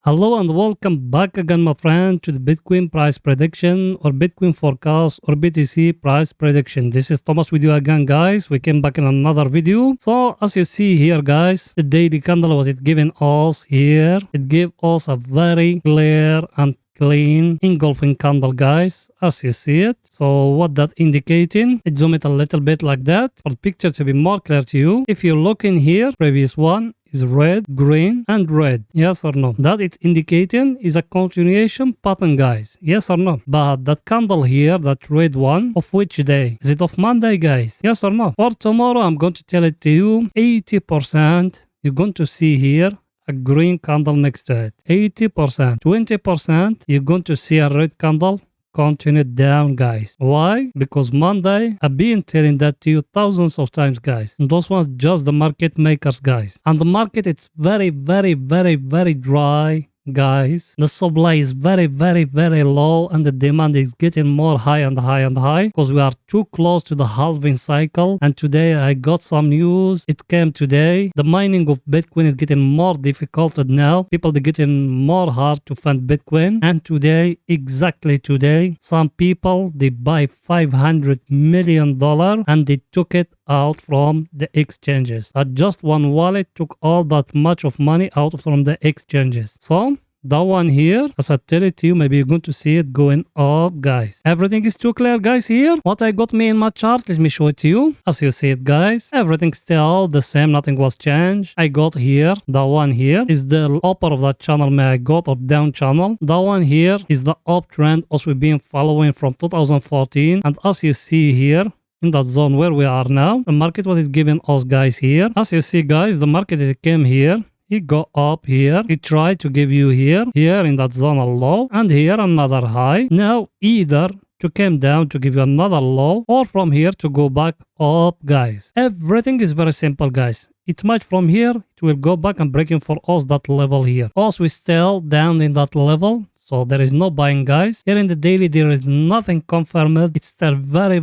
Hello and welcome back again, my friend, to the Bitcoin price prediction or Bitcoin forecast or BTC price prediction. This is Thomas with you again, guys. We came back in another video. So as you see here, guys, the daily candle was it giving us here. It gave us a very clear and clean engulfing candle, guys, as you see it. So what that indicating, it zoom it a little bit like that for the picture to be more clear to you. If you look in here, previous one is red, green and red. Yes or no? That it's indicating is a continuation pattern, guys. Yes or no? But that candle here, that red one, of which day? Is it of Monday, guys? Yes or no? For tomorrow, I'm going to tell it to you, 80% you're going to see here a green candle next to it. 80%. 20% you're going to see a red candle continue down, guys. Why? Because Monday, I've been telling that to you thousands of times, guys. And those ones just the market makers, guys. And the market, it's very dry, guys. The supply is very low and the demand is getting more high and high and high because we are too close to the halving cycle. And today I got some news. It came today. The mining of Bitcoin is getting more difficult now. People are getting more hard to find Bitcoin. And today, exactly today, some people, they buy $500 million and they took it out from the exchanges. Just one wallet took all that much of money out from the exchanges. So that one here, as I tell it to you, maybe you're going to see it going up, guys. Everything is too clear, guys, here. What I got me in my chart, let me show it to you. As you see it, guys, everything's still the same. Nothing was changed. I got here, the one here is the upper of that channel may I got or down channel. The one here is the uptrend as we've been following from 2014. And as you see here, in that zone where we are now, the market what is giving us, guys, here. As you see, guys, the market it came here. It go up here. It tried to give you here in that zone a low, and here another high. Now either to come down to give you another low, or from here to go back up, guys. Everything is very simple, guys. It might from here, it will go back and breaking for us that level here. Us we still down in that level. So there is no buying, guys. Here in the daily, there is nothing confirmed. It's still very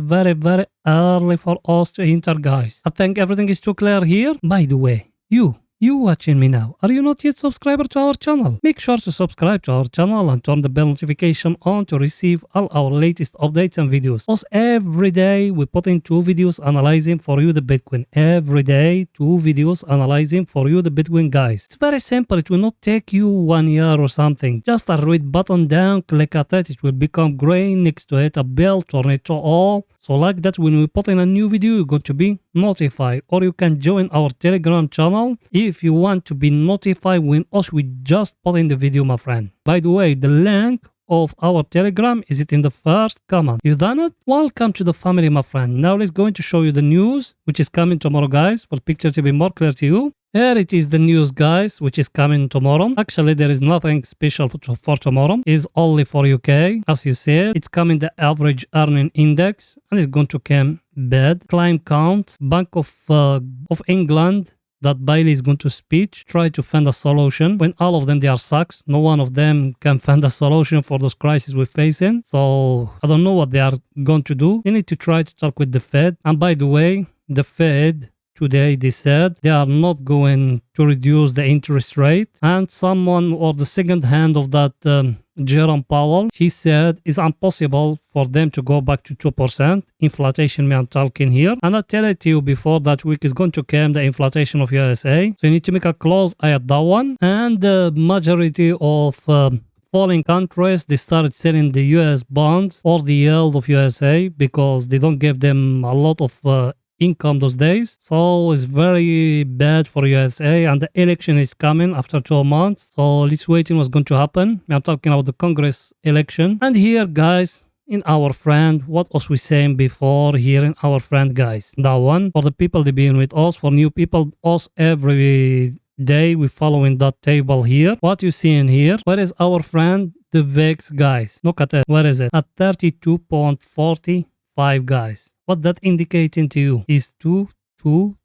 early for us to enter, guys. I think everything is too clear here. By the way, you watching me now, are you not yet subscriber to our channel? Make sure to subscribe to our channel and turn the bell notification on to receive all our latest updates and videos. Also, every day we put in 2 videos analyzing for you the Bitcoin. Every day 2 videos analyzing for you the Bitcoin, guys. It's very simple. It will not take you 1 year or something. Just a red button down, click at it. It will become gray. Next to it a bell, turn it to all. So like that, when we put in a new video, you're going to be notified. Or you can join our Telegram channel if you want to be notified when us we just put in the video, my friend. By the way, the link of our Telegram is it in the first comment. You done it? Welcome to the family, my friend. Now let's go to show you the news which is coming tomorrow, guys, for the picture to be more clear to you. Here it is, the news, guys, which is coming tomorrow. Actually, there is nothing special for tomorrow. It's only for UK. As you said, it's coming the average earning index and it's going to come bad. Climb count, Bank of England, that Bailey is going to speech, try to find a solution. When all of them, they are sucks. No one of them can find a solution for those crises we're facing. So I don't know what they are going to do. They need to try to talk with the Fed. And by the way, the Fed, today they said they are not going to reduce the interest rate. And someone, or the second hand of that Jerome Powell, he said it's impossible for them to go back to 2%. Inflation, I'm talking here. And I tell it to you before that week is going to come the inflation of USA. So you need to make a close eye at that one. And the majority of falling countries, they started selling the US bonds or the yield of USA because they don't give them a lot of income those days. So it's very bad for USA, and the election is coming after 12 months. So let's wait what's going to happen. I'm talking about the Congress election. And here, guys, in our friend, what was we saying before here in our friend, guys? That one, for the people that being with us, for new people, us every day we following that table here. What you see in here, where is our friend, the VIX, guys? Look at it. Where is it? At 32.45, guys. What that indicating to you is 2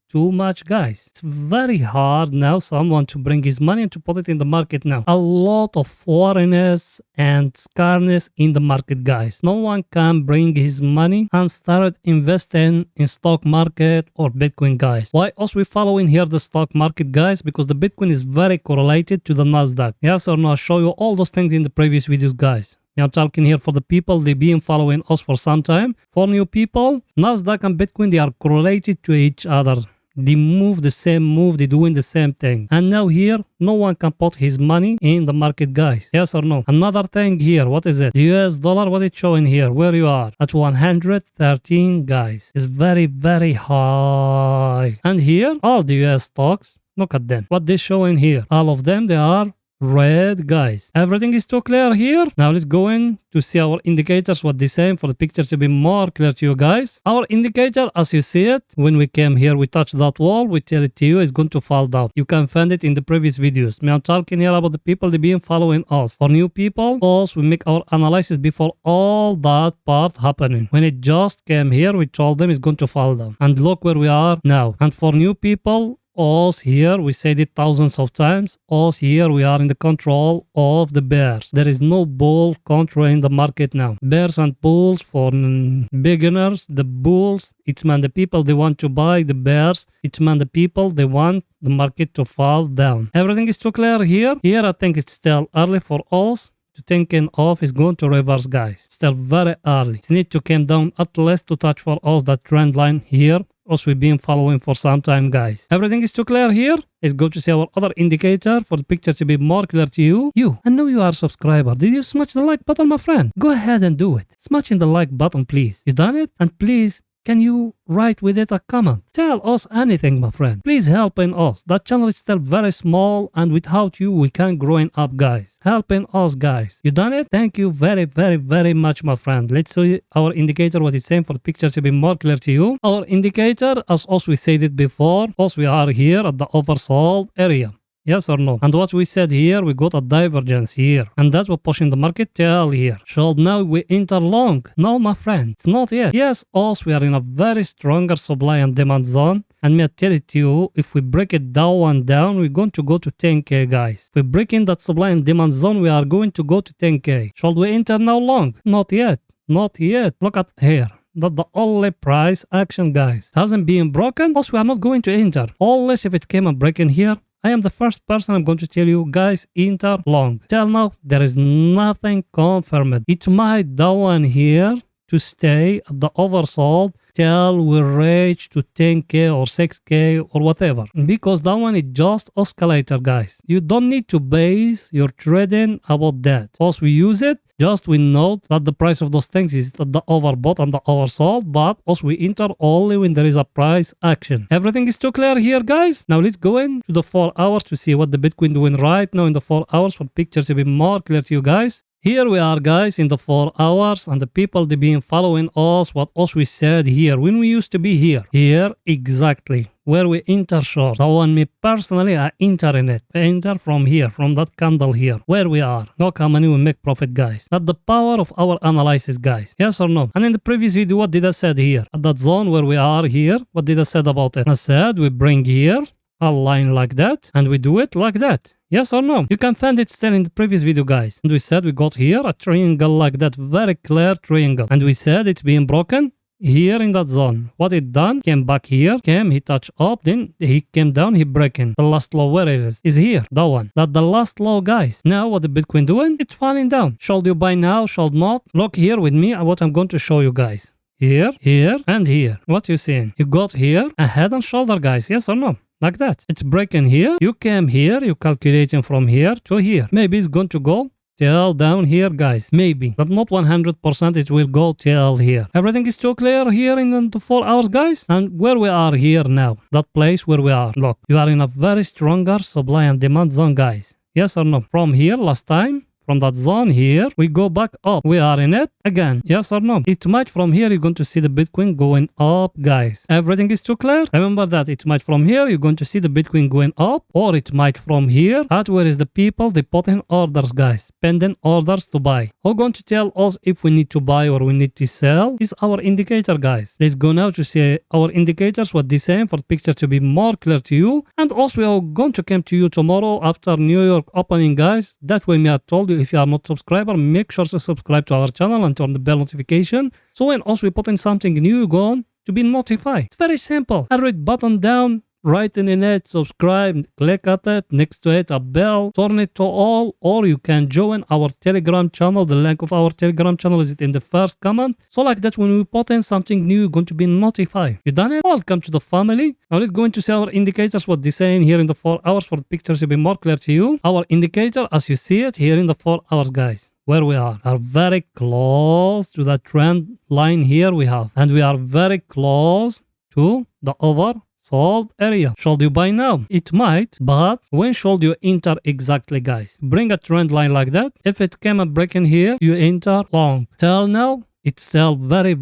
too much, guys. It's very hard now someone to bring his money and to put it in the market now. A lot of foreignness and scarcity in the market, guys. No one can bring his money and start investing in stock market or Bitcoin, guys. Why us we following here the stock market, guys? Because the Bitcoin is very correlated to the Nasdaq. Yes or no? I'll show you all those things in the previous videos, guys. I'm talking here for the people, they've been following us for some time. For new people, Nasdaq and Bitcoin, they are correlated to each other. They move the same move, they're doing the same thing. And now here, no one can put his money in the market, guys. Yes or no? Another thing here, what is it? US dollar, what is showing here? Where you are? At 113, guys. It's very, very high. And here, all the US stocks, look at them. What they showing here? All of them, they are red, guys. Everything is too clear here. Now let's go in to see our indicators, what they say for the picture to be more clear to you guys. Our indicator, as you see it, when we came here, we touch that wall, we tell it to you, it's going to fall down. You can find it in the previous videos. I'm talking here about the people that been following us. For new people, also we make our analysis before all that part happening. When it just came here, we told them it's going to fall down. And look where we are now. And for new people, us here, we said it thousands of times, us here, we are in the control of the bears. There is no bull control in the market now. Bears and bulls for beginners, the bulls, it's man the people they want to buy, the bears, it's man the people they want the market to fall down. Everything is too clear here. Here I think it's still early for us to thinking of is going to reverse, guys. Still very early. It need to come down at least to touch for us that trend line here. Also we've been following for some time, guys. Everything is too clear here. Let's go to see our other indicator for the picture to be more clear to you. I know you are a subscriber. Did you smash the like button, my friend? Go ahead and do it. Smash in the like button, please. You done it? And please, can you write with it a comment? Tell us anything, my friend. Please helping us. That channel is still very small and without you, we can't growing up, guys. Helping us, guys. You done it? Thank you very, very, very much, my friend. Let's see our indicator, what it's saying for the picture to be more clear to you. Our indicator, as also we said it before, also we are here at the oversold area. Yes or no? And what we said here, we got a divergence here. And that's what pushing the market till here. So now we enter long. No, my friend, it's not yet. Yes, also we are in a very stronger supply and demand zone. And me tell it to you, if we break it down, we're going to go to 10k, guys. If we break in that supply and demand zone, we are going to go to 10k. Shall we enter now long? Not yet. Not yet. Look at here. That's the only price action, guys. It hasn't been broken. Also, we are not going to enter. Unless if it came and breaking here. I am the first person I'm going to tell you, guys, enter long. Till now, there is nothing confirmed. It might down here to stay at the oversold till we reach to 10k or 6k or whatever. Because that one is just oscillator, guys. You don't need to base your trading about that. Once we use it, just we note that the price of those things is at the overbought and the oversold, but also we enter only when there is a price action. Everything is too clear here, guys. Now let's go into the 4 hours to see what the Bitcoin doing right now in the 4 hours for pictures to be more clear to you guys. Here we are, guys, in the 4 hours, and the people they been following us, what else we said here, when we used to be here. Here, exactly, where we enter short. That one, me personally, I enter in it. I enter from here, from that candle here, where we are. Look how many we make profit, guys. That's the power of our analysis, guys. Yes or no? And in the previous video, what did I said here? At that zone where we are here, what did I said about it? I said we bring here a line like that, and we do it like that. Yes or no? You can find it still in the previous video, guys. And we said we got here a triangle like that, very clear triangle. And we said it's being broken here in that zone. What it done, came back here, he touched up, then he came down, he breaking. The last low, where it is here, that one. That the last low, guys. Now what the Bitcoin doing? It's falling down. Should you buy now, should not? Look here with me at what I'm going to show you, guys. Here, here, and here. What you seeing? You got here a head and shoulder, guys. Yes or no? Like that. It's breaking here. You came here. You calculating from here to here. Maybe it's going to go till down here, guys. Maybe. But not 100% it will go till here. Everything is too clear here in the 4 hours, guys. And where we are here now. That place where we are. Look. You are in a very stronger supply and demand zone, guys. Yes or no? From here last time. from that zone here, we go back up. We are in it again. Yes or no? It might from here, you're going to see the Bitcoin going up, guys. Everything is too clear? Remember that it might from here, you're going to see the Bitcoin going up, or it might from here. At where is the people? They put in orders, guys. Pending orders to buy. Who's going to tell us if we need to buy or we need to sell? Is our indicator, guys. Let's go now to see our indicators, what they say for the picture to be more clear to you. And also we are going to come to you tomorrow after New York opening, guys. That way me I told you, if you are not subscriber, make sure to subscribe to our channel and turn the bell notification. So when also we put in something new, go on to be notified. It's very simple. I read button down, right in it, subscribe, click at it, next to it a bell, turn it to all, or you can join our Telegram channel. The link of our Telegram channel is in the first comment. So like that, when we put in something new, you're going to be notified. You done it? Welcome to the family. Now let's go into see our indicators, what they're saying here in the 4 hours for the pictures to be more clear to you. Our indicator, as you see it here in the 4 hours, guys. Where we are very close to the trend line here we have. And we are very close to the oversold area. Should you buy now? It might, but when should you enter exactly, guys? Bring a trend line like that. If it came and break in here, you enter long. Till now, it's still very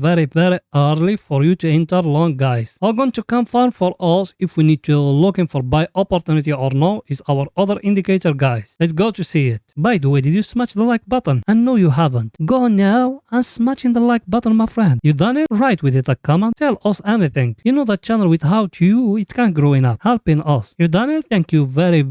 early for you to enter long, guys. Are going to confirm for us if we need to looking for buy opportunity or no is our other indicator, guys. Let's go to see it. By the way, did you smash the like button? And no, you haven't. Go now and smashing the like button, my friend. You done it? Write with it a comment. Tell us anything. You know the channel without you, it can't grow enough. Helping us. You done it? Thank you very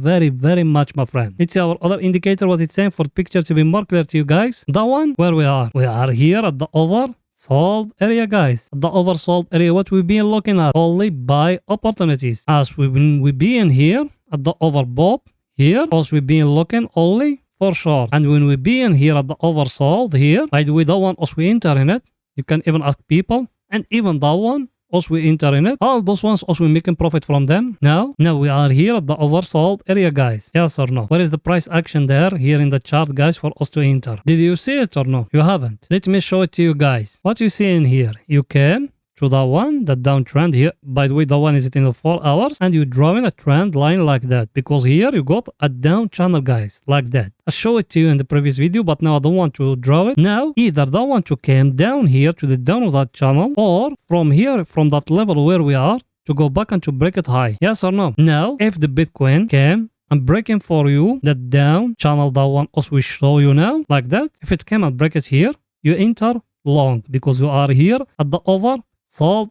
much, my friend. It's our other indicator, what it's saying for the picture to be more clear to you guys. That one, where we are. We are here at the oversold area, guys. The oversold area, what we've been looking at, only buy opportunities. As we've been here at the overbought here, also we've been looking only for short. And when we be in here at the oversold here, by the way, that one also we enter in it. You can even ask people, and even that one also we enter in it. All those ones also we making profit from them. Now we are here at the oversold area, guys. Yes or no? Where is the price action there here in the chart, guys, for us to enter? Did you see it or no? You haven't. Let me show it to you guys. What you see in here? You came to that one, the downtrend here. By the way, that one is in the 4 hours, and you drawing a trend line like that, because here you got a down channel, guys, like that. I showed it to you in the previous video, but now I don't want to draw it. Now either that one to came down here to the down of that channel, or from here, from that level where we are, to go back and to break it high. Yes or no? Now if the Bitcoin came and breaking for you that down channel, that one also we show you now like that. If it came and break it here, you enter long, because you are here at the oversold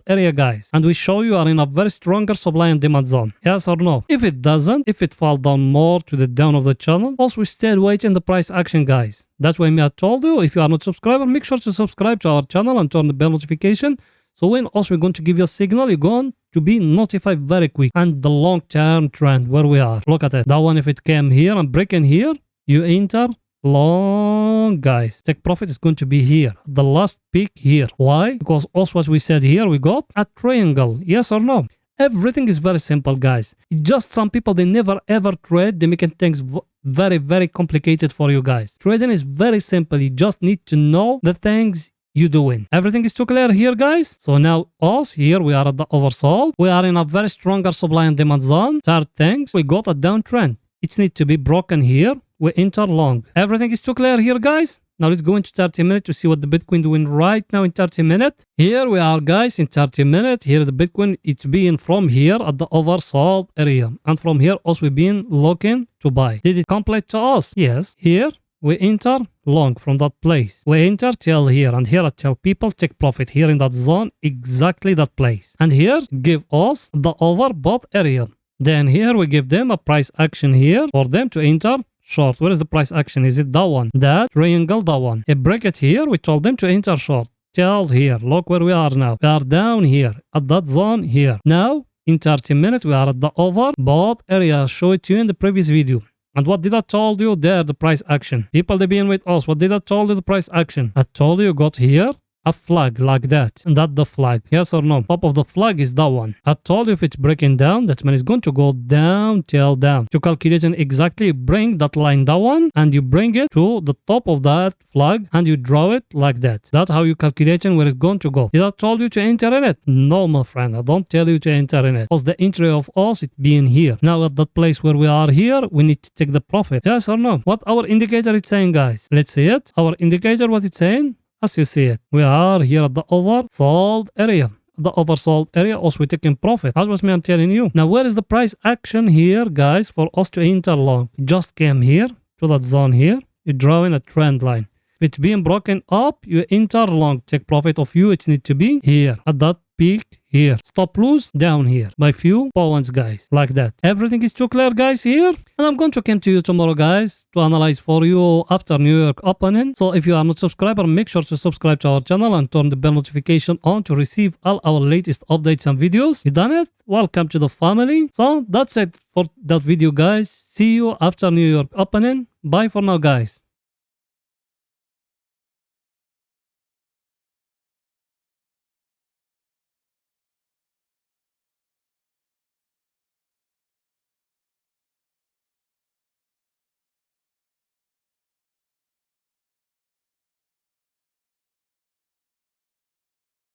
area, guys, and we show you are in a very stronger supply and demand zone. Yes or no? If it doesn't, if it fall down more to the down of the channel, also we stay waiting the price action, guys. That's why I told you, if you are not subscriber, make sure to subscribe to our channel and turn the bell notification. So when also we're going to give you a signal, you're going to be notified very quick. And the long-term trend where we are, look at it. That one, if it came here and break in here, you enter long, guys. Take profit is going to be here, the last peak here. Why? Because also as we said here, we got a triangle. Yes or no? Everything is very simple, guys. Just some people, they never ever trade. They making things very complicated for you guys. Trading is very simple. You just need to know the things you doing. Everything is too clear here, guys. So now us here, we are at the oversold. We are in a very stronger supply and demand zone. Third things, we got a downtrend. It needs to be broken here. We enter long. Everything is too clear here, guys. Now let's go into 30 minutes to see what the Bitcoin doing right now in 30 minutes. Here we are, guys, in 30 minutes. Here the Bitcoin, it's being from here at the oversold area. And from here also we've been looking to buy. Did it complete to us? Yes. Here we enter long from that place. We enter till here, and here I tell people take profit here in that zone, exactly that place. And here give us the overbought area. Then here we give them a price action here for them to enter short. Where is the price action? Is it that one? That triangle, that one. A bracket here, we told them to enter short. Till here, look where we are now. We are down here at that zone here. Now in 30 minutes we are at the overbought area. I showed it to you in the previous video. And what did I told you there? The price action. People, they been with us. What did I told you? The price action. I told you got here a flag like that. And that's the flag. Yes or no? Top of the flag is that one. I told you if it's breaking down, that means it's going to go down till down. To calculation exactly, bring that line down and you bring it to the top of that flag and you draw it like that. That's how you calculation where it's going to go. Did I told you to enter in it? No, my friend. I don't tell you to enter in it. Because the entry of us it being here. Now at that place where we are here, we need to take the profit. Yes or no? What our indicator is saying, guys? Let's see it. Our indicator, what it's saying? As you see it, we are here at the oversold area. The oversold area, also we're taking profit. That's what I'm telling you. Now, where is the price action here, guys, for us to enter long? We just came here to that zone here. You're drawing a trend line. If it's being broken up, you enter long. Take profit of you. It needs to be here at that peak here. Stop loss down here by few points, guys, like that. Everything is too clear, guys, here. And I'm going to come to you tomorrow, guys, to analyze for you after New York opening. So if you are not subscriber, make sure to subscribe to our channel and turn the bell notification on to receive all our latest updates and videos. You done it? Welcome to the family. So that's it for that video, guys. See you after New York opening. Bye for now, guys.